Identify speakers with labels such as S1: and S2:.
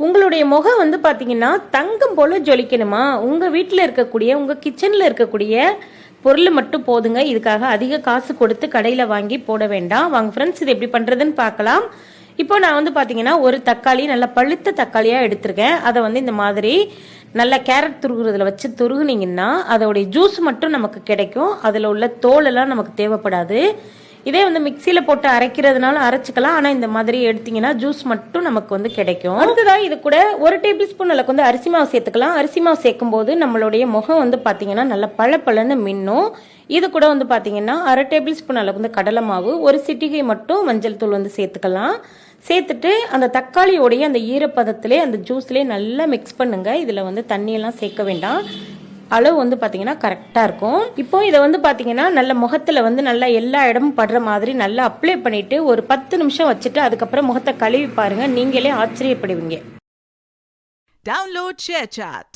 S1: உங்களுடைய முகம் வந்து பார்த்தீங்கன்னா தங்கம் போல ஜொலிக்கணுமா? உங்கள் வீட்டில் இருக்கக்கூடிய உங்கள் கிச்சனில் இருக்கக்கூடிய பொருள் மட்டும் போதுங்க. இதுக்காக அதிக காசு கொடுத்து கடையில் வாங்கி போட வேண்டாம். வாங்க ஃப்ரெண்ட்ஸ், இது எப்படி பண்ணுறதுன்னு பார்க்கலாம். இப்போ நான் வந்து பார்த்தீங்கன்னா ஒரு தக்காளி, நல்லா பழுத்த தக்காளியாக எடுத்திருக்கேன். அதை வந்து இந்த மாதிரி நல்லா கேரட் துருகுறதுல வச்சு துருகுனீங்கன்னா அதோடைய ஜூஸ் மட்டும் நமக்கு கிடைக்கும். அதில் உள்ள தோலெல்லாம் நமக்கு தேவைப்படாது. இதே வந்து மிக்சியில் போட்டு அரைக்கிறதுனால அரைச்சிக்கலாம். ஆனால் இந்த மாதிரி எடுத்தீங்கன்னா ஜூஸ் மட்டும் நமக்கு வந்து கிடைக்கும். அடுத்ததாக இது கூட 1 டேபிள் ஸ்பூன் அளவுக்கு வந்து அரிசி மாவு சேர்த்துக்கலாம். அரிசி மாவு சேர்க்கும் போது நம்மளுடைய முகம் வந்து பார்த்தீங்கன்னா நல்லா பளபளன்னு மின்னும். இது கூட வந்து பார்த்தீங்கன்னா 1/2 டேபிள் ஸ்பூன் அளவுக்கு வந்து கடலை மாவு, 1 சிட்டிகை மட்டும் மஞ்சள் தூள் வந்து சேர்த்துக்கலாம். சேர்த்துட்டு அந்த தக்காளியோடைய அந்த ஈரப்பதத்திலே அந்த ஜூஸ்லேயே நல்லா மிக்ஸ் பண்ணுங்க. இதில் வந்து தண்ணியெல்லாம் சேர்க்க வேண்டாம். அளவு வந்து பார்த்தீங்கன்னா கரெக்டாக இருக்கும். இப்போ இதை வந்து பார்த்தீங்கன்னா நல்ல முகத்தில் வந்து நல்லா எல்லா இடமும் படுற மாதிரி நல்லா அப்ளை பண்ணிட்டு ஒரு 10 நிமிஷம் வச்சுட்டு அதுக்கப்புறம் முகத்தை கழுவி பாருங்க. நீங்களே ஆச்சரியப்படுவீங்க.
S2: Download ShareChat.